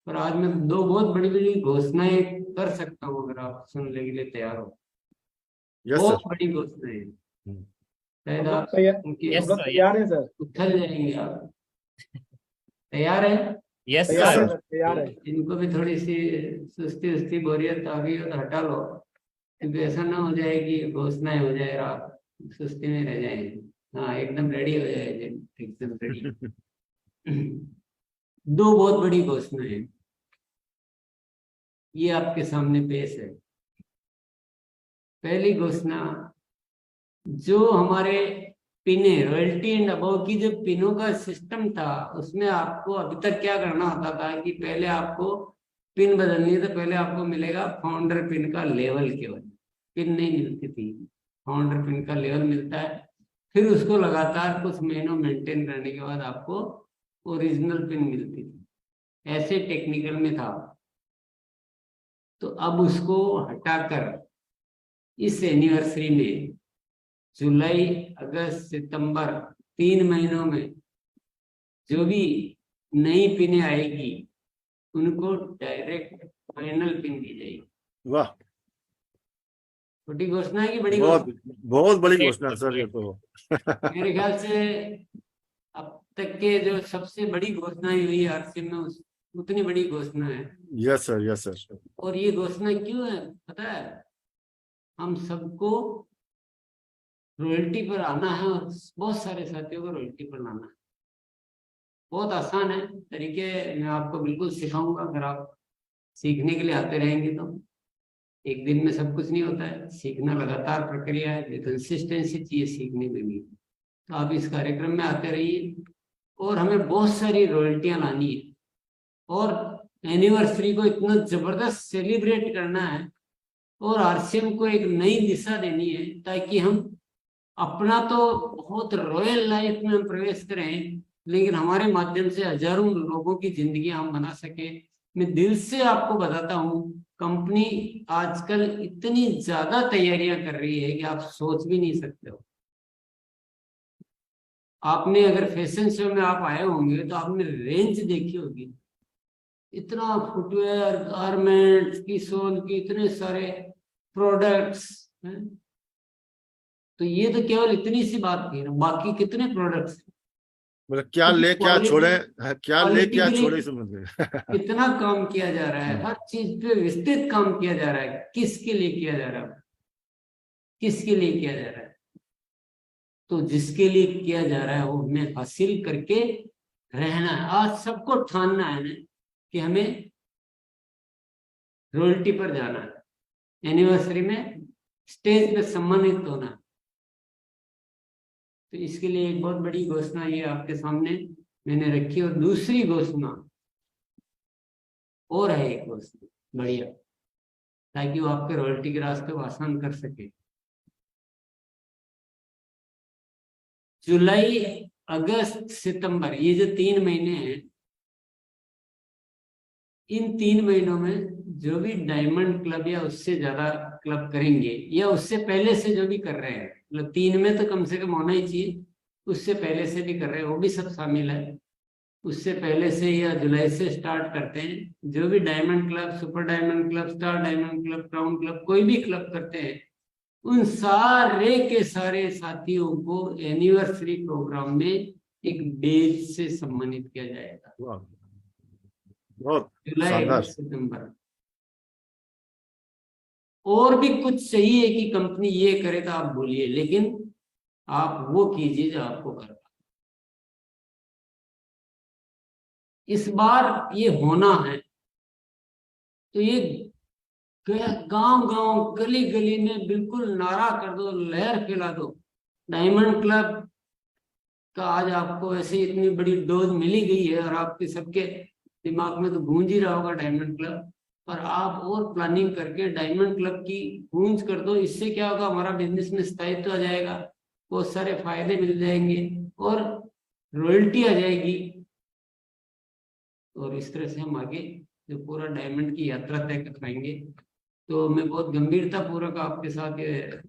पर आज मैं दो बहुत बड़ी बड़ी घोषणाएं कर सकता हूँ अगर आप सुनने के लिए तैयार हो। यस बहुत सर। बड़ी घोषणाएं, शायद हम लोग आप तैयार उनकी हम लोग तैयार हैं सर। उछल जाएंगे आप। तैयार है? यस तैयार है सर। सर, तैयार है। इनको भी थोड़ी सी सुस्ती उस्ती बोरियत आ गई हो तो हटा लो, क्योंकि ऐसा ना हो जाए कि घोषणाएं हो जाए और आप सुस्ती में रह जाएंगे। हाँ, एकदम रेडी हो जाए, एकदम रेडी। दो बहुत बड़ी घोषणाएं ये आपके सामने पेश है। पहली घोषणा, जो हमारे पिने रॉयल्टी एंड अबव की जो पिनों का सिस्टम था, उसमें आपको अभी तक क्या करना होता था कि पहले आपको पिन बदलनी है तो पहले आपको मिलेगा फाउंडर पिन का लेवल, केवल पिन नहीं मिलती थी, फाउंडर पिन का लेवल मिलता है। फिर उसको लगातार कुछ महीनों मेंटेन करने के बाद आपको ओरिजिनल पिन मिलती थी। ऐसे टेक्निकल में था। तो अब उसको हटाकर इस एनिवर्सरी में जुलाई अगस्त सितंबर 3 महीनों में जो भी नई पिने आएगी उनको डायरेक्ट फाइनल पिन दी जाएगी। वाह, छोटी घोषणा है कि बड़ी बहुत घोषणा? बहुत बड़ी घोषणा सर ये तो। मेरे ख्याल से अब तक के जो सबसे बड़ी घोषणाएं हुई आरसीएम में उतनी बड़ी घोषणा है। Yes sir, yes sir. और ये घोषणा क्यों है पता है? हम सबको रॉयल्टी पर आना है और बहुत सारे साथियों को रॉयल्टी पर लाना है। बहुत आसान है तरीके, मैं आपको बिल्कुल सिखाऊंगा। अगर आप सीखने के लिए आते रहेंगे तो एक दिन में सब कुछ नहीं होता है, सीखना लगातार प्रक्रिया है, कंसिस्टेंसी चाहिए सीखने में भी। तो आप इस कार्यक्रम में आते रहिए और हमें बहुत सारी रॉयल्टियां लानी है और एनिवर्सरी को इतना जबरदस्त सेलिब्रेट करना है और आरसीएम को एक नई दिशा देनी है, ताकि हम अपना तो बहुत रॉयल लाइफ में हम प्रवेश करें, लेकिन हमारे माध्यम से हजारों लोगों की जिंदगी हम बना सके। मैं दिल से आपको बताता हूँ, कंपनी आजकल इतनी ज्यादा तैयारियां कर रही है कि आप सोच भी नहीं सकते हो। आपने अगर फैशन शो में आप आए होंगे तो आपने रेंज देखी होगी, इतना फुटवेयर गारमेंट्स की सोल की इतने सारे प्रोडक्ट्स हैं। तो ये तो केवल इतनी सी बात थी ना, बाकी कितने प्रोडक्ट्स, मतलब क्या ले क्या छोड़े, क्या ले क्वालिटी क्या के लिए छोड़े समझ गए। कितना काम किया जा रहा है, हर चीज पे विस्तृत काम किया जा रहा है। किसके लिए किया जा रहा है? किसके लिए किया जा रहा है? तो जिसके लिए किया जा रहा है वो हमें हासिल करके रहना है। आज सबको ठानना है ना कि हमें रॉयल्टी पर जाना है, एनिवर्सरी में स्टेज पे सम्मानित होना है। तो इसके लिए एक बहुत बड़ी घोषणा ये आपके सामने मैंने रखी। और दूसरी घोषणा और है, एक घोषणा बढ़िया, ताकि वो आपके रॉयल्टी के रास्ते को आसान कर सके। जुलाई अगस्त सितंबर ये जो 3 महीने हैं, इन 3 महीनों में जो भी डायमंड क्लब या उससे ज्यादा क्लब करेंगे या उससे पहले से जो भी कर रहे हैं, मतलब 3 में तो कम से कम होना ही चाहिए, उससे पहले से भी कर रहे हैं वो भी सब शामिल है। उससे पहले से या जुलाई से स्टार्ट करते हैं, जो भी diamond club, super diamond club, star diamond club, crown club, कोई भी क्लब करते हैं, उन सारे के सारे साथियों को एनिवर्सरी प्रोग्राम में एक बेज से सम्मानित किया जाएगा। बहुत जुलाई शानदार। अगस्त सितंबर। और भी कुछ चाहिए कि कंपनी ये करे तो आप बोलिए, लेकिन आप वो कीजिए जो आपको करना। इस बार ये होना है तो ये गांव गांव गली गली में बिल्कुल नारा कर दो, लहर फैला दो। डायमंड क्लब का आज आपको ऐसे इतनी बड़ी डोज मिली गई है और आपके सबके दिमाग में तो गूंज ही रहा होगा डायमंड क्लब, पर आप और प्लानिंग करके डायमंड क्लब की गूंज कर दो। इससे क्या होगा, हमारा बिजनेस में स्थायित्व आ जाएगा, बहुत सारे फायदे मिल जाएंगे और रॉयल्टी आ जाएगी। और इस तरह से हम आगे जो पूरा डायमंड की यात्रा तय कर पाएंगे। तो मैं बहुत गंभीरता पूर्वक आपके साथ ये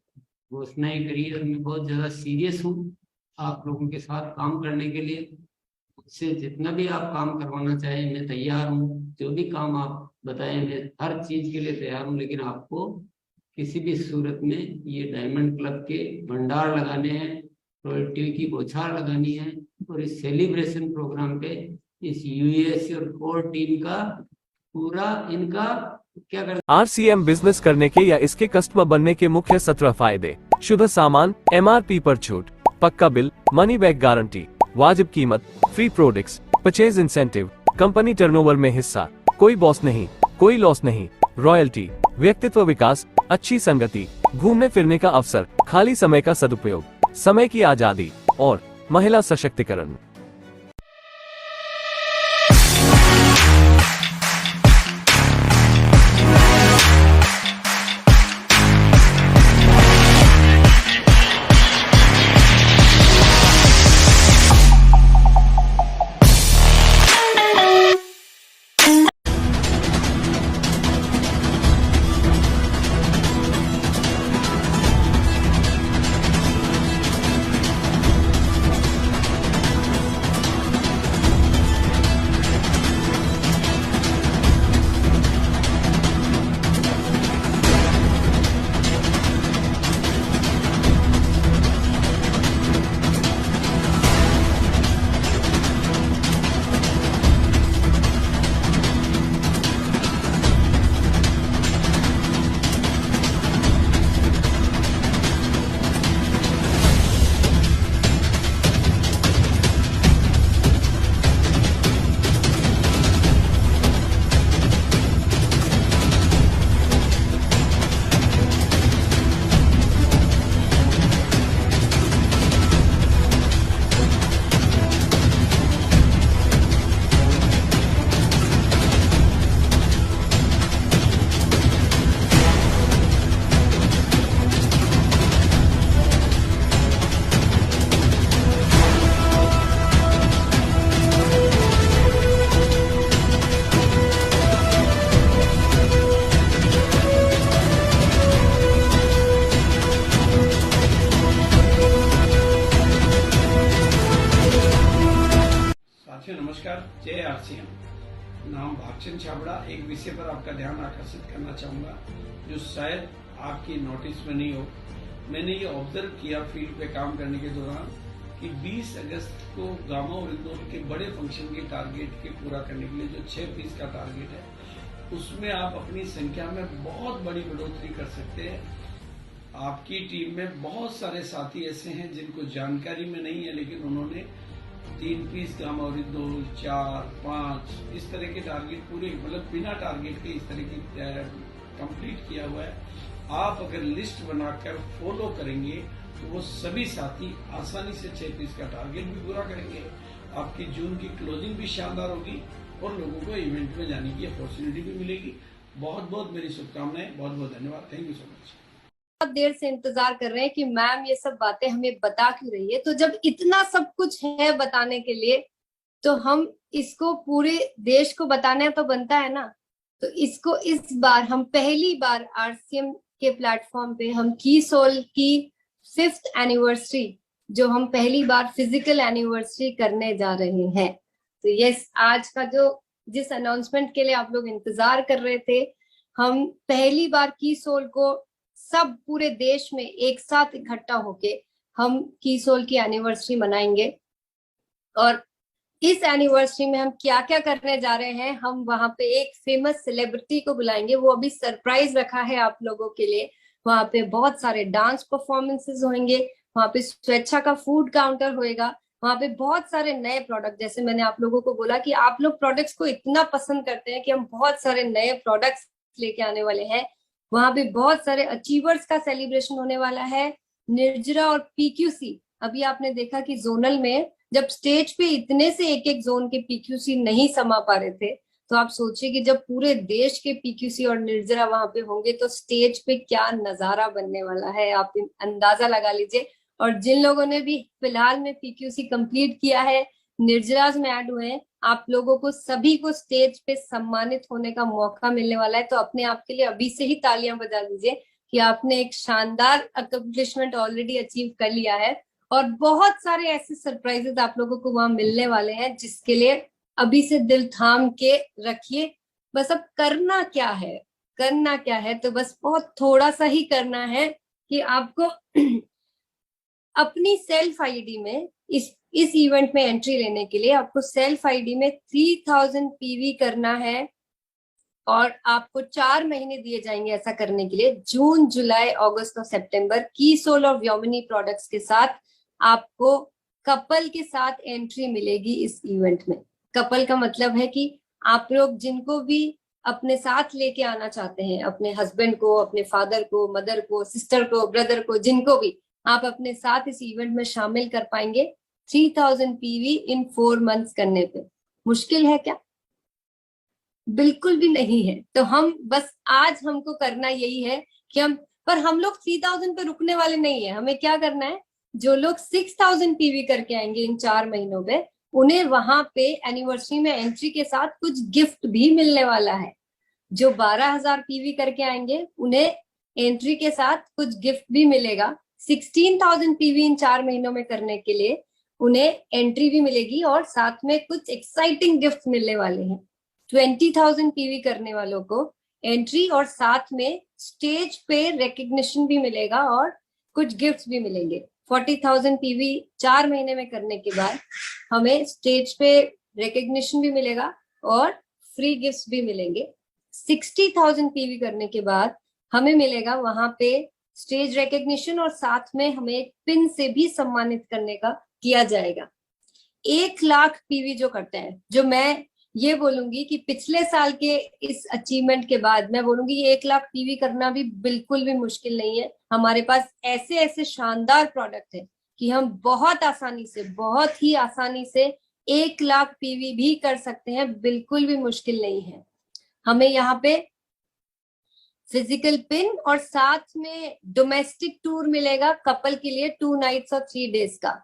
घोषणाएं करी और मैं बहुत ज्यादा सीरियस हूँ आप लोगों के साथ काम करने के लिए। मुझसे जितना भी आप काम करवाना चाहें मैं तैयार हूँ। जो भी काम आप बताए मैं हर चीज के लिए तैयार हूँ, लेकिन आपको किसी भी सूरत में ये डायमंड क्लब के भंडार लगाने हैं, रॉयल्टी की बौछार लगानी है, और इस सेलिब्रेशन प्रोग्राम पे इस यूएसए और कोर टीम का पूरा इनका क्या कर RCM बिजनेस करने के या इसके कस्टमर बनने के मुख्य 17 फायदे। शुद्ध सामान, MRP पर छूट, पक्का बिल, मनी बैक गारंटी, वाजिब कीमत, free products, purchase incentive, company turnover में हिस्सा, कोई बॉस नहीं, कोई लॉस नहीं, रॉयल्टी, व्यक्तित्व विकास, अच्छी संगति, घूमने फिरने का अवसर, खाली समय का सदुपयोग, समय की आजादी और महिला सशक्तिकरण। नमस्कार, जय आरसीएम। नाम भागचंद छाबड़ा। एक विषय पर आपका ध्यान आकर्षित करना चाहूंगा जो शायद आपकी नोटिस में नहीं हो। मैंने ये ऑब्जर्व किया फील्ड पे काम करने के दौरान कि 20 अगस्त को गामा और इंदौर के बड़े फंक्शन के टारगेट के पूरा करने के लिए जो 6 पीस का टारगेट है, उसमें आप अपनी संख्या में बहुत बड़ी बढ़ोतरी कर सकते हैं। आपकी टीम में बहुत सारे साथी ऐसे हैं जिनको जानकारी में नहीं है, लेकिन उन्होंने 3 पीस गामा और 2, 4, 5 इस तरह के टारगेट पूरे मतलब बिना टारगेट के इस तरह की कंप्लीट किया हुआ है। आप अगर लिस्ट बनाकर फॉलो करेंगे तो वो सभी साथी आसानी से 6 पीस का टारगेट भी पूरा करेंगे। आपकी जून की क्लोजिंग भी शानदार होगी और लोगों को इवेंट में जाने की अपॉर्चुनिटी भी मिलेगी। बहुत बहुत मेरी शुभकामनाएं। बहुत बहुत धन्यवाद। Thank you so much. बहुत देर से इंतजार कर रहे हैं कि मैम ये सब बातें हमें बता क्यों रही है। तो जब इतना सब कुछ है बताने के लिए तो हम इसको पूरे देश को बताना तो बनता है ना। तो इसको इस बार हम पहली बार आरसीएम के प्लेटफॉर्म पे हम की सोल की 5th एनिवर्सरी जो हम पहली बार फिजिकल एनिवर्सरी करने जा रहे हैं। तो यस, आज का जो जिस अनाउंसमेंट के लिए आप लोग इंतजार कर रहे थे, हम पहली बार की सोल को सब पूरे देश में एक साथ इकट्ठा होके हम की सोल की एनिवर्सरी मनाएंगे। और इस एनिवर्सरी में हम क्या क्या करने जा रहे हैं, हम वहां पे एक फेमस सेलिब्रिटी को बुलाएंगे। वो अभी सरप्राइज रखा है आप लोगों के लिए। वहां पे बहुत सारे डांस परफॉर्मेंसेस होंगे, वहां पे स्वेच्छा का फूड काउंटर होएगा, वहां पे बहुत सारे नए प्रोडक्ट, जैसे मैंने आप लोगों को बोला कि आप लोग प्रोडक्ट्स को इतना पसंद करते हैं कि हम बहुत सारे नए प्रोडक्ट्स लेके आने वाले हैं। वहां पे बहुत सारे अचीवर्स का सेलिब्रेशन होने वाला है। निर्जरा और पीक्यूसी, अभी आपने देखा कि जोनल में जब स्टेज पे इतने से एक जोन के पीक्यूसी नहीं समा पा रहे थे, तो आप सोचिए कि जब पूरे देश के पीक्यूसी और निर्जरा वहां पे होंगे तो स्टेज पे क्या नजारा बनने वाला है, आप अंदाजा लगा लीजिए। और जिन लोगों ने भी फिलहाल में पीक्यूसी कंप्लीट किया है, निर्जराज में ऐड हुए हैं, आप लोगों को सभी को स्टेज पे सम्मानित होने का मौका मिलने वाला है। तो अपने आप के लिए अभी से ही तालियां बजा दीजिए कि आपने एक शानदार अकम्प्लिशमेंट ऑलरेडी अचीव कर लिया है। और बहुत सारे ऐसे सरप्राइजेस आप लोगों को वहां मिलने वाले हैं, जिसके लिए अभी से दिल थाम के रखिए। बस अब करना क्या है, करना क्या है, तो बस बहुत थोड़ा सा ही करना है कि आपको अपनी सेल्फ आईडी में इस इवेंट में एंट्री लेने के लिए आपको सेल्फ आईडी में 3000 पीवी करना है और आपको 4 महीने दिए जाएंगे ऐसा करने के लिए। जून, जुलाई, अगस्त और सितंबर कीसोल और व्योमिनी प्रोडक्ट्स के साथ आपको कपल के साथ एंट्री मिलेगी इस इवेंट में। कपल का मतलब है कि आप लोग जिनको भी अपने साथ लेके आना चाहते हैं, अपने हस्बैंड को, अपने फादर को, मदर को, सिस्टर को, ब्रदर को, जिनको भी आप अपने साथ इस इवेंट में शामिल कर पाएंगे 3000 पीवी इन 4 मंथ्स करने पे। मुश्किल है क्या? बिल्कुल भी नहीं है। तो हम बस आज हमको करना यही है कि हम लोग 3000 पे रुकने वाले नहीं है। हमें क्या करना है, जो लोग 6000 पीवी करके आएंगे इन 4 महीनों में, उन्हें वहां पे एनिवर्सरी में एंट्री के साथ कुछ गिफ्ट भी मिलने वाला है। जो 12000 पीवी करके आएंगे उन्हें एंट्री के साथ कुछ गिफ्ट भी मिलेगा। 16000 पीवी इन 4 महीनों में करने के लिए उन्हें एंट्री भी मिलेगी और साथ में कुछ एक्साइटिंग गिफ्ट मिलने वाले हैं। 20,000 पीवी करने वालों को एंट्री और साथ में स्टेज पे रिकग्निशन भी मिलेगा और कुछ गिफ्ट्स भी मिलेंगे। 40,000 पीवी 4 महीने में करने के बाद हमें स्टेज पे रिकग्निशन भी मिलेगा और फ्री गिफ्ट्स भी मिलेंगे। 60,000 पीवी करने के बाद हमें मिलेगा वहां पे स्टेज रिकग्निशन और साथ में हमें एक पिन से भी सम्मानित करने का किया जाएगा। 1 लाख पीवी जो करते हैं, जो मैं ये बोलूंगी कि पिछले साल के इस अचीवमेंट के बाद मैं बोलूंगी 1 लाख पीवी करना भी बिल्कुल भी मुश्किल नहीं है। हमारे पास ऐसे ऐसे शानदार प्रोडक्ट है कि हम बहुत ही आसानी से 1 लाख पीवी भी कर सकते हैं। बिल्कुल भी मुश्किल नहीं है। हमें यहाँ पे फिजिकल पिन और साथ में डोमेस्टिक टूर मिलेगा कपल के लिए 2 नाइट्स और 3 डेज का।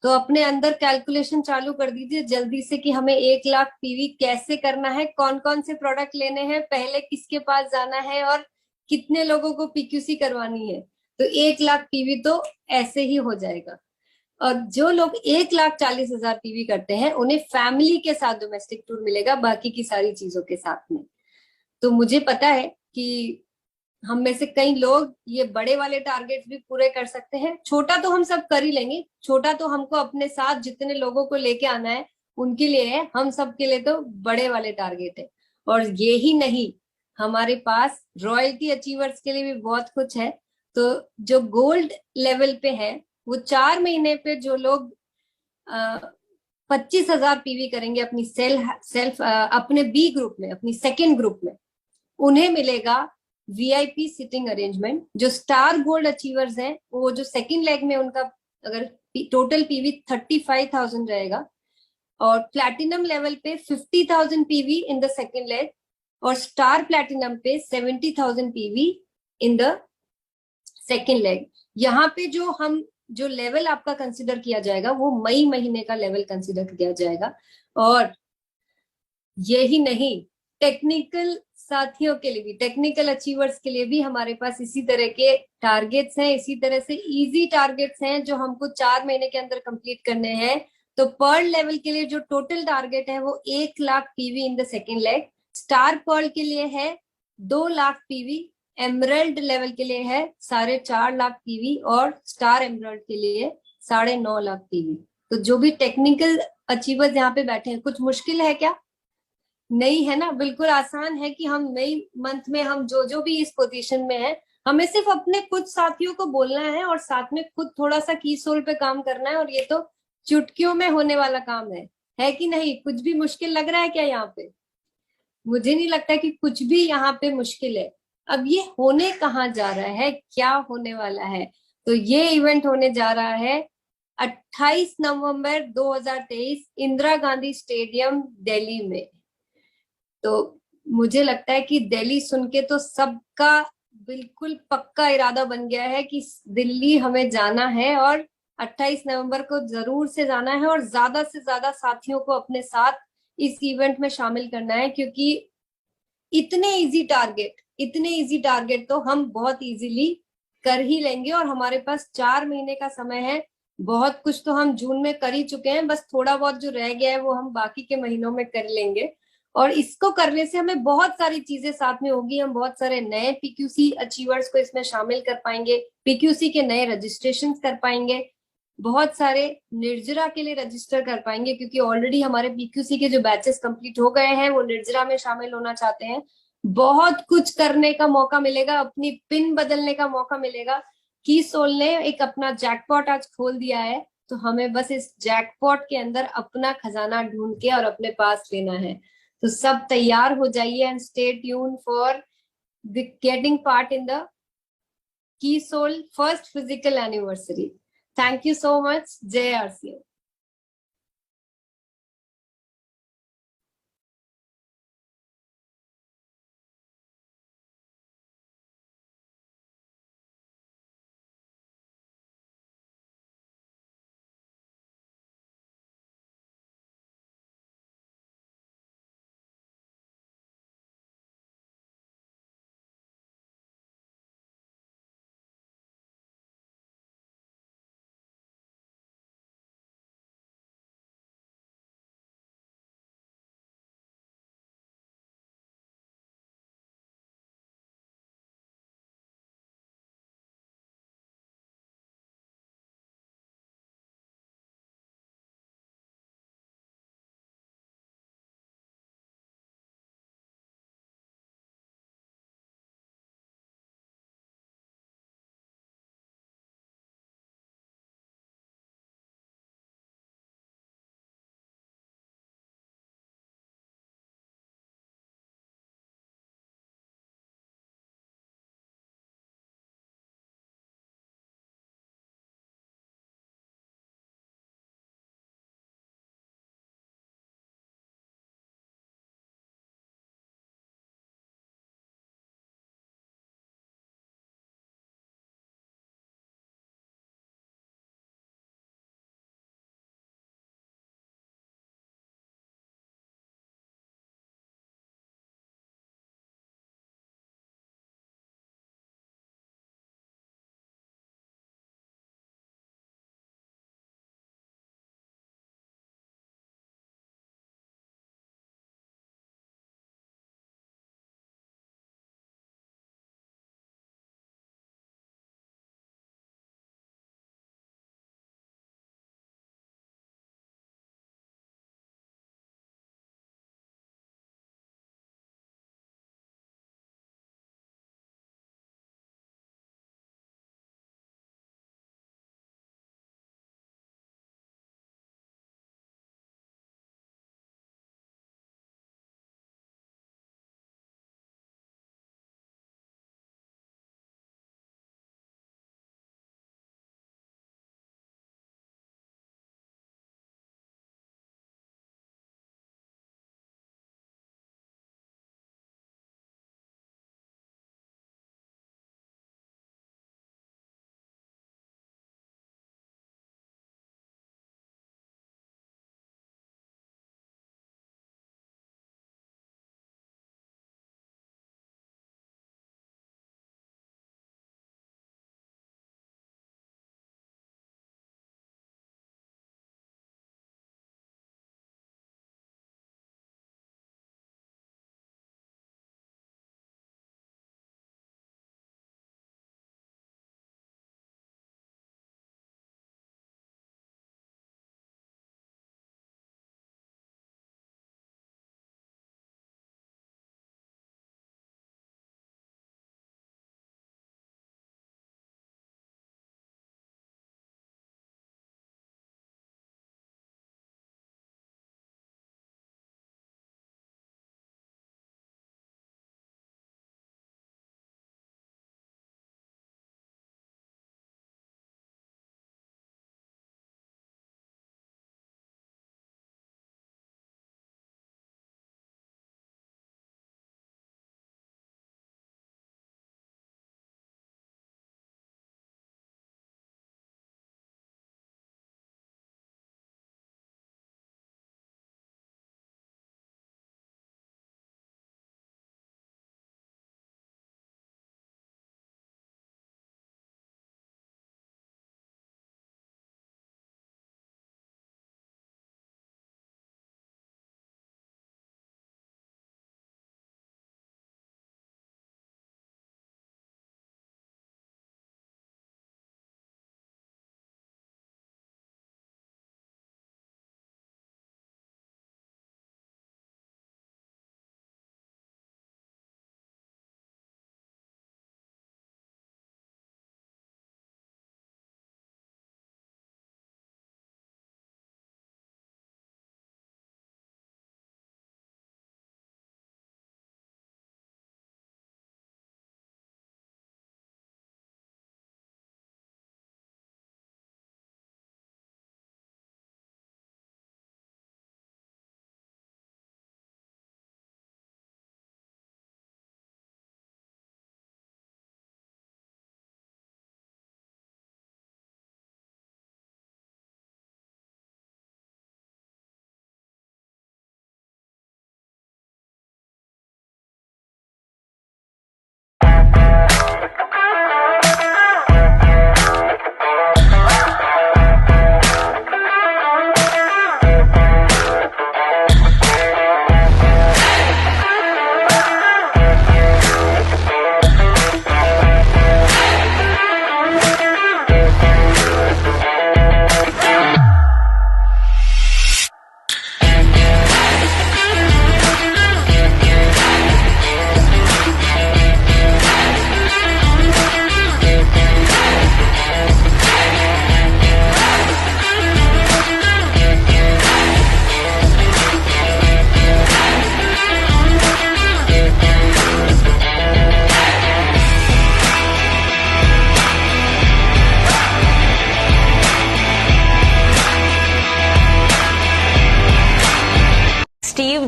तो अपने अंदर कैलकुलेशन चालू कर दीजिए जल्दी से कि हमें 1 लाख पीवी कैसे करना है, कौन कौन से प्रोडक्ट लेने हैं, पहले किसके पास जाना है और कितने लोगों को पीक्यूसी करवानी है। तो 1 लाख पीवी तो ऐसे ही हो जाएगा। और जो लोग 1,40,000 पीवी करते हैं उन्हें फैमिली के साथ डोमेस्टिक टूर मिलेगा बाकी की सारी चीजों के साथ में। तो मुझे पता है कि हम में से कई लोग ये बड़े वाले टारगेट्स भी पूरे कर सकते हैं। छोटा तो हम सब कर ही लेंगे। छोटा तो हमको अपने साथ जितने लोगों को लेके आना है उनके लिए है, हम सब के लिए तो बड़े वाले टारगेट है। और ये ही नहीं, हमारे पास रॉयल्टी अचीवर्स के लिए भी बहुत कुछ है। तो जो गोल्ड लेवल पे है वो 4 महीने पे जो लोग 25,000 पीवी करेंगे अपनी अपने बी ग्रुप में, अपनी सेकेंड ग्रुप में, उन्हें मिलेगा वीआईपी सिटिंग अरेंजमेंट। जो स्टार गोल्ड अचीवर्स हैं वो जो सेकंड लेग में उनका अगर टोटल पीवी 35,000 रहेगा और प्लैटिनम लेवल पे 50,000 PV in the second leg और स्टार प्लैटिनम पे 70,000 PV in the second leg. यहाँ पे जो लेवल आपका कंसिडर किया जाएगा वो मई महीने का लेवल कंसिडर किया जाएगा। और यही नहीं, टेक्निकल साथियों के लिए भी, टेक्निकल अचीवर्स के लिए भी हमारे पास इसी तरह के टारगेट्स हैं। इसी तरह से इजी टारगेट्स हैं जो हमको 4 महीने के अंदर कंप्लीट करने हैं। तो पर्ल लेवल के लिए जो टोटल टारगेट है वो 1 lakh PV in the second leg. Star pearl के लिए है 2 लाख पीवी, एमरल्ड लेवल के लिए है 4.5 लाख पीवी और स्टार एमरल्ड के लिए 9.5 लाख पीवी। तो जो भी टेक्निकल अचीवर्स यहाँ पे बैठे हैं, कुछ मुश्किल है क्या? नहीं है ना, बिल्कुल आसान है कि हम मई मंथ में हम जो भी इस पोजीशन में है, हमें सिर्फ अपने कुछ साथियों को बोलना है और साथ में खुद थोड़ा सा कीसोल पे काम करना है। और ये तो चुटकियों में होने वाला काम है कि नहीं? कुछ भी मुश्किल लग रहा है क्या यहाँ पे? मुझे नहीं लगता कि कुछ भी यहाँ पे मुश्किल है। अब ये होने कहाँ जा रहा है, क्या होने वाला है? तो ये इवेंट होने जा रहा है 28 नवंबर 2023 इंदिरा गांधी स्टेडियम दिल्ली में। तो मुझे लगता है कि दिल्ली सुन के तो सबका बिल्कुल पक्का इरादा बन गया है कि दिल्ली हमें जाना है और 28 नवंबर को जरूर से जाना है और ज्यादा से ज्यादा साथियों को अपने साथ इस इवेंट में शामिल करना है। क्योंकि इतने इजी टारगेट तो हम बहुत इजीली कर ही लेंगे और हमारे पास 4 महीने का समय है। बहुत कुछ तो हम जून में कर ही चुके हैं, बस थोड़ा बहुत जो रह गया है वो हम बाकी के महीनों में कर लेंगे। और इसको करने से हमें बहुत सारी चीजें साथ में होगी। हम बहुत सारे नए पीक्यूसी अचीवर्स को इसमें शामिल कर पाएंगे, पीक्यूसी के नए रजिस्ट्रेशन कर पाएंगे, बहुत सारे निर्जरा के लिए रजिस्टर कर पाएंगे, क्योंकि ऑलरेडी हमारे पीक्यूसी के जो बैचेस कंप्लीट हो गए हैं वो निर्जरा में शामिल होना चाहते हैं। बहुत कुछ करने का मौका मिलेगा, अपनी पिन बदलने का मौका मिलेगा। की सोल ने एक अपना जैकपॉट आज खोल दिया है, तो हमें बस इस जैकपॉट के अंदर अपना खजाना ढूंढ के और अपने पास लेना है। तो सब तैयार हो जाइए and stay tune for getting part in the key soul first physical anniversary. Thank you so much. जय आरसीएम।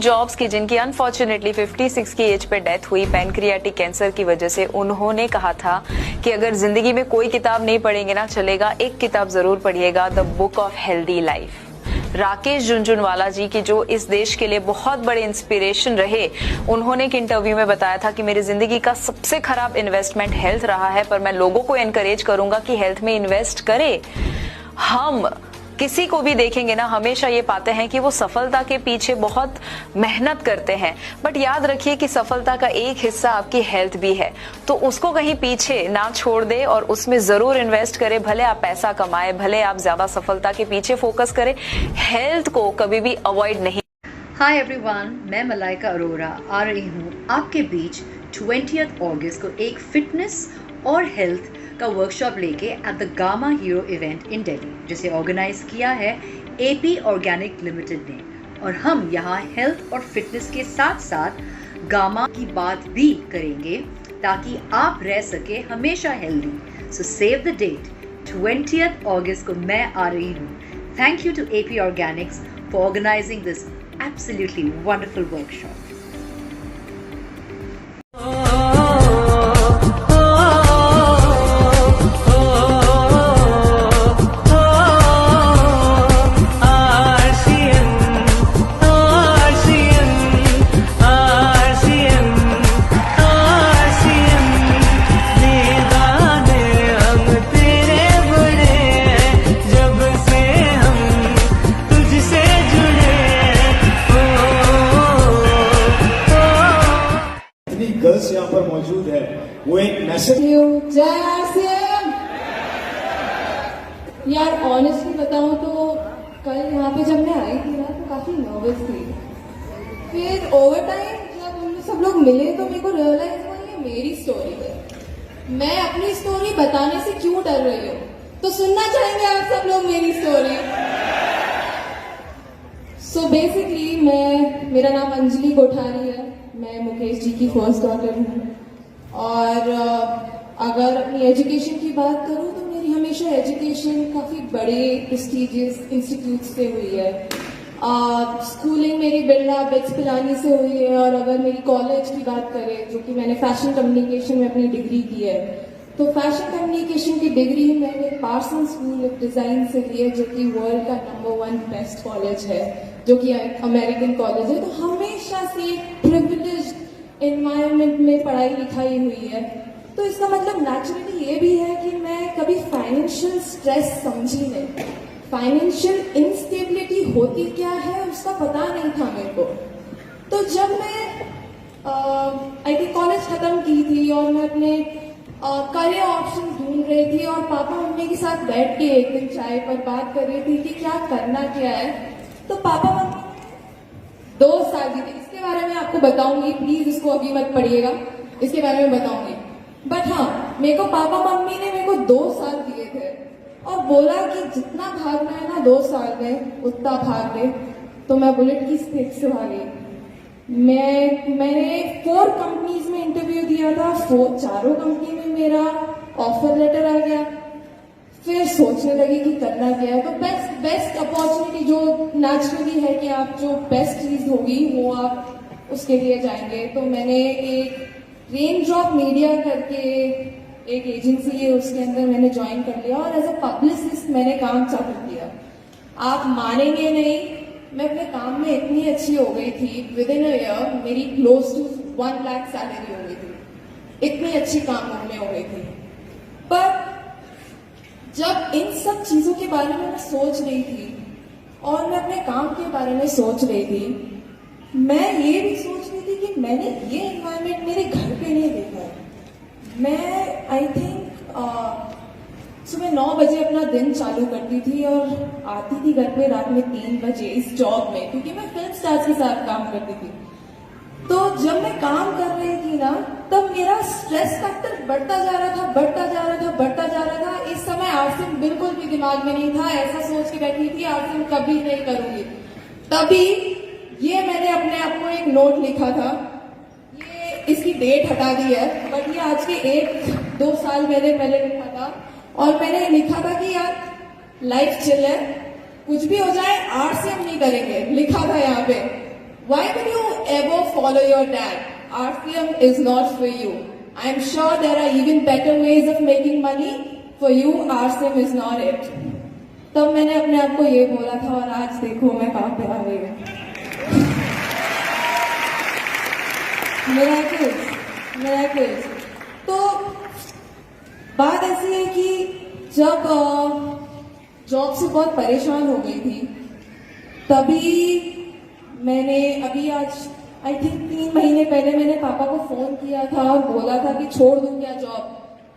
जॉब्स की, जिनकी अनफॉर्चुनेटली 56 की एज पे डेथ हुई पैनक्रियाटिक कैंसर की वजह से, उन्होंने कहा था कि अगर जिंदगी में कोई किताब नहीं पढ़ेंगे ना चलेगा, एक किताब जरूर पढ़िएगा, the book of healthy life. Rakesh Jhunjhunwala ji की जो इस देश के लिए बहुत बड़े इंस्पिरेशन रहे, उन्होंने एक इंटरव्यू में बताया था कि मेरी जिंदगी का सबसे खराब इन्वेस्टमेंट हेल्थ रहा है, पर मैं लोगों को एनकरेज करूंगा कि हेल्थ में इन्वेस्ट करें। हम किसी को भी देखेंगे ना, हमेशा ये पाते हैं कि वो सफलता के पीछे बहुत मेहनत करते हैं, बट याद रखिए कि सफलता का एक हिस्सा आपकी हेल्थ भी है, तो उसको कहीं पीछे ना छोड़ दे और उसमें जरूर इन्वेस्ट करें। भले आप पैसा कमाए, भले आप ज्यादा सफलता के पीछे फोकस करें, हेल्थ को कभी भी अवॉइड नहीं। हाय एवरीवन, मैं मलाइका अरोरा आ रही हूँ आपके बीच 20 अगस्त को एक फिटनेस और हेल्थ का वर्कशॉप लेके at the gamma hero event in Delhi, जिसे ऑर्गेनाइज किया है एपी ऑर्गेनिक लिमिटेड ने। और हम यहाँ हेल्थ और फिटनेस के साथ साथ गामा की बात भी करेंगे ताकि आप रह सके हमेशा healthy. So save the date, 20 अगस्त को मैं आ रही हूँ। Thank you to AP organics for organizing this absolutely wonderful workshop. Girls यहाँ पर मौजूद है, वो एक मैसेज। जय आरसीएम। यार ऑनेस्टली बताऊं तो कल यहाँ पे जब मैं आई थी ना तो काफी नर्वस थी। फिर ओवर टाइम जब हम सब लोग मिले तो मेरे को रियलाइज हुआ ये मेरी स्टोरी है, मैं अपनी स्टोरी बताने से क्यों डर रही हूँ। तो सुनना चाहेंगे आप सब लोग मेरी स्टोरी? सो बेसिकली मेरा नाम अंजलि कोठारी है, मैं मुकेश जी की फर्स्ट डॉटर हूँ। और अगर अपनी एजुकेशन की बात करूँ तो मेरी हमेशा एजुकेशन काफ़ी बड़े प्रेस्टिजियस इंस्टीट्यूट से हुई है। स्कूलिंग मेरी बिरला बेट्स पिलानी से हुई है। और अगर मेरी कॉलेज की बात करें, जो कि मैंने फैशन कम्युनिकेशन में अपनी डिग्री की है, तो फैशन कम्युनिकेशन की डिग्री मैंने पार्सन स्कूल ऑफ डिजाइन से ली है, जो कि वर्ल्ड का नंबर 1 बेस्ट कॉलेज है, जो कि अमेरिकन कॉलेज है। तो हमेशा से प्रिविलेज्ड एनवायरनमेंट में पढ़ाई लिखाई हुई है। तो इसका मतलब नेचुरली ये भी है कि मैं कभी फाइनेंशियल स्ट्रेस समझी नहीं, फाइनेंशियल इनस्टेबिलिटी होती क्या है उसका पता नहीं था मेरे को। तो जब मैं आईटी कॉलेज खत्म की थी और मैं अपने करियर ऑप्शन ढूंढ रही थी और पापा मम्मी के साथ बैठ के एक दिन चाय पर बात कर रही थी कि क्या करना क्या है, तो पापा मम्मी 2 साल की थी। इसके बारे में आपको बताऊंगी, प्लीज इसको अभी मत पढ़िएगा, इसके बारे में बताऊंगी। बट हाँ, मेरे को पापा मम्मी ने मेरे को 2 साल दिए थे और बोला कि जितना भागना है ना 2 साल में उतना भाग ले। तो मैं बुलेट की स्पीड से भागी। मैंने 4 कंपनीज में इंटरव्यू दिया था, 4 कंपनी में मेरा ऑफर लेटर आ गया। फिर सोचने लगी कि करना क्या है। तो बेस्ट अपॉर्चुनिटी जो नेचुरली है कि आप जो बेस्ट चीज होगी वो आप उसके लिए जाएंगे। तो मैंने एक रेन ड्रॉप मीडिया करके एक एजेंसी है, उसके अंदर मैंने ज्वाइन कर लिया और एज अ पब्लिसिस्ट मैंने काम चालू किया। आप मानेंगे नहीं, मैं अपने काम में इतनी अच्छी हो गई थी, विद इन अ ईयर मेरी क्लोज टू 1 लाख सैलरी हो गई थी, इतनी अच्छी काम में हो गई थी। पर जब इन सब चीजों के बारे में मैं सोच रही थी और मैं अपने काम के बारे में सोच रही थी, मैं ये भी सोच रही थी कि मैंने ये एनवायरनमेंट मेरे घर पे नहीं देखा है। मैं आई थिंक सुबह 9 बजे अपना दिन चालू करती थी और आती थी घर पे रात में 3 बजे इस जॉब में, क्योंकि मैं फिल्म स्टार्स के साथ काम करती थी। तो जब मैं काम कर रही थी ना, तब मेरा स्ट्रेस फैक्टर बढ़ता जा रहा था, बढ़ता जा रहा था, बढ़ता जा रहा था। इस समय आरसीएम बिल्कुल भी दिमाग में नहीं था, ऐसा सोच के बैठी थी आरसीएम कभी नहीं करूंगी। तभी ये मैंने अपने आप को एक नोट लिखा था, ये इसकी डेट हटा दी है, बट ये आज के 1-2 साल पहले लिखा था। और मैंने लिखा था कि यार लाइफ चिल है, कुछ भी हो जाए आरसीएम नहीं करेंगे, लिखा था यहाँ पे। Why will you ever follow your dad? RCM is not for you. I am sure there are even better ways of making money. For you, RCM is not it. तब मैंने अपने आप को ये बोला था और आज देखो मैं कहाँ पे आ गई हूँ। Miracles। तो बात ऐसी है कि जब जॉब से बहुत परेशान हो गई थी तभी मैंने अभी आज आई थिंक 3 महीने पहले मैंने पापा को फोन किया था और बोला था कि छोड़ दूं क्या जॉब,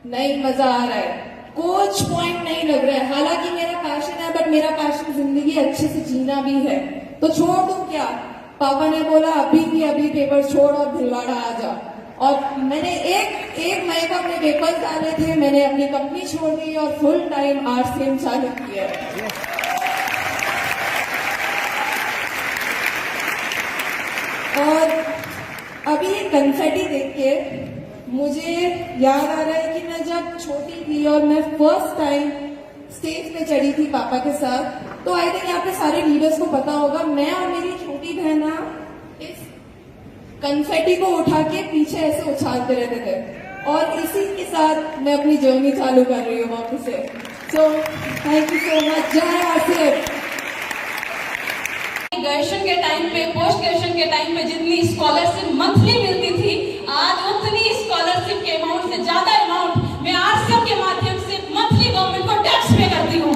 नहीं मजा आ रहा है, कुछ पॉइंट नहीं लग रहा है, हालांकि मेरा पैशन है बट मेरा पैशन जिंदगी अच्छे से जीना भी है, तो छोड़ दूं क्या। पापा ने बोला अभी की अभी पेपर छोड़ और भिलवाड़ा आ जा। और मैंने एक मई को अपने पेपर डाले थे, मैंने अपनी कंपनी छोड़ दी और फुल टाइम RCM चालू किया। और अभी ये कन्फेटी देख के मुझे याद आ रहा है कि मैं जब छोटी थी और मैं फर्स्ट टाइम स्टेज पे चढ़ी थी पापा के साथ, तो आई थिंक यहाँ पे सारे लीडर्स को पता होगा, मैं और मेरी छोटी बहन इस कन्फेटी को उठा के पीछे ऐसे उछालते रहते थे और इसी के साथ मैं अपनी जर्नी चालू कर रही हूँ वापस से। So thank you so much. जय RCM। ग्रेजुएशन के टाइम पे, पोस्ट ग्रेजुएशन के टाइम पे जितनी स्कॉलरशिप मंथली मिलती थी, आज उतनी स्कॉलरशिप के अमाउंट से ज्यादा अमाउंट मैं RCM के माध्यम से मंथली गवर्नमेंट को टैक्स पे करती हूँ।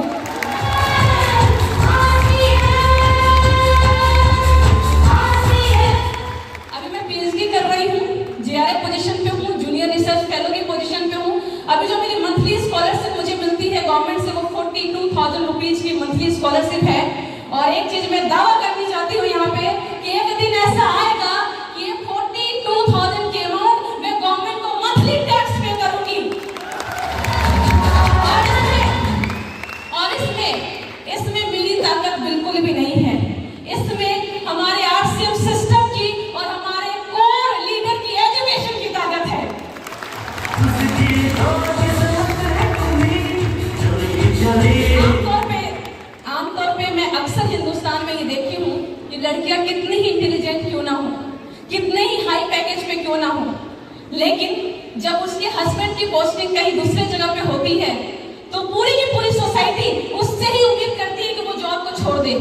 अभी मैं PhD कर रही हूँ, JRF पोजीशन पे हूँ, जूनियर रिसर्च फेलो की पोजीशन पे हूँ। अभी जो मेरी मंथली स्कॉलरशिप मुझे मिलती है गवर्नमेंट से, वो 42,000 रुपीज की मंथली स्कॉलरशिप है। और एक चीज मैं दावा करनी चाहती हूँ यहाँ पे कि एक दिन ऐसा आएगा कि ये 42,000 के अमाउंट मैं गवर्नमेंट को मंथली टैक्स पे करूंगी। और इसमें मेरी ताकत बिल्कुल भी नहीं है, इसमें हमारे RCM सिस्टम की और हमारे कोर लीडर की एजुकेशन की ताकत है। आमतौर पे मैं अक्सर हिंदुस्तान में ये देखी हूँ कि लड़कियां कितनी ही इंटेलिजेंट क्यों ना हो, कितने ही हाई पैकेज पे क्यों ना हो, लेकिन जब उसके हस्बैंड की पोस्टिंग कहीं दूसरे जगह पे होती है तो पूरी की पूरी सोसाइटी उससे ही उम्मीद करती है कि वो जॉब को छोड़ दे,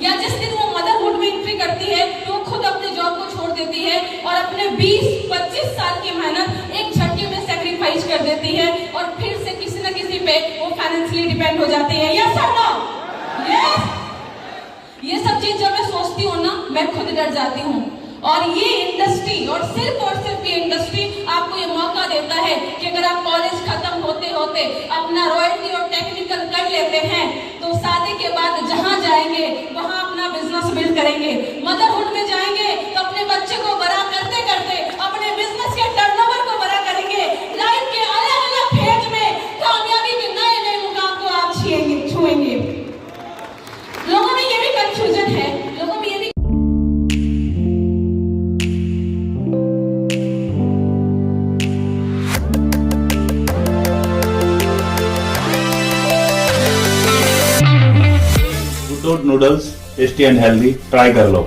या जिस दिन वो मदरहुड में एंट्री करती है तो वो खुद अपने जॉब को छोड़ देती है और अपने 20-25 साल की मेहनत एक झटके में सेक्रीफाइस कर देती है और फिर से किसी न किसी पे वो फाइनेंशियली डिपेंड हो जाती है। यस और नो? यस। ये सब चीज जब मैं सोचती हूँ ना, मैं खुद डर जाती हूँ। और ये इंडस्ट्री और सिर्फ ये इंडस्ट्री आपको ये मौका देता है कि अगर आप कॉलेज खत्म होते होते अपना रॉयल्टी और टेक्निकल कर लेते हैं तो शादी के बाद जहां जाएंगे वहां अपना बिजनेस बिल्ड करेंगे, मदरहुड में जाएंगे तो अपने बच्चे को बड़ा करते करते अपने बिजनेस के टर्नओवर को बड़ा करेंगे। लाइफ के अलग अलग फेज में कामयाबी के नए नए मुकाम को आप छुएंगे। लोगों में ये भी कंफ्यूजन है, लोगों में ये भी good noodles tasty and healthy, try कर लो।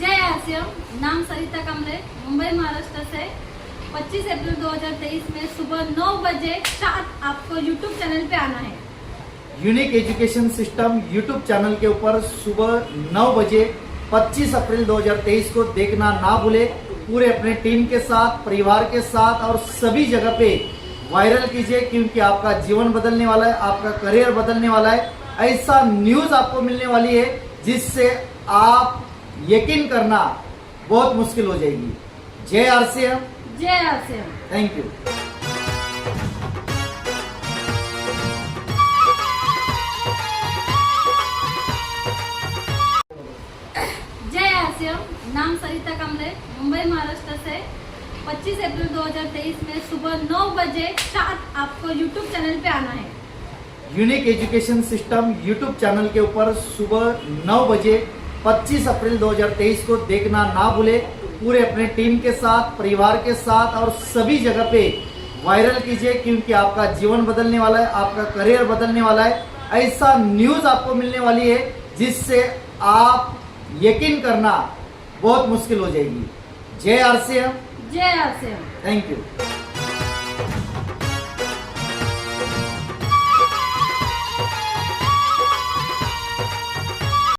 जय RCM। नाम सरिता कामरे, मुंबई महाराष्ट्र से। 25 अप्रैल 2023 में सुबह 9 बजे शार्प आपको YouTube चैनल पे आना है। Unique education system YouTube channel के ऊपर सुबह 9 बजे 25 अप्रैल 2023 को देखना ना भूले। पूरे अपने टीम के साथ, परिवार के साथ और सभी जगह पे वायरल कीजिए, क्योंकि आपका जीवन बदलने वाला है, आपका करियर बदलने वाला है। ऐसा न्यूज आपको मिलने वाली है जिससे आप यकीन करना बहुत मुश्किल हो जाएगी। जय RCM। जय RCM। Thank you. जय RCM। नाम सरिता कामरे, मुंबई महाराष्ट्र से। 25 अप्रैल 2023 में सुबह 9 बजे शार्प आपको YouTube चैनल पे आना है। Unique education system YouTube channel के ऊपर सुबह 9 बजे 25 अप्रैल 2023 को देखना ना भूले। पूरे अपने टीम के साथ, परिवार के साथ और सभी जगह पे वायरल कीजिए, क्योंकि आपका जीवन बदलने वाला है, आपका करियर बदलने वाला है। ऐसा न्यूज आपको मिलने वाली है जिससे आप यकीन करना बहुत मुश्किल हो जाएगी। जय आरसीएम, जय आरसीएम। Thank you.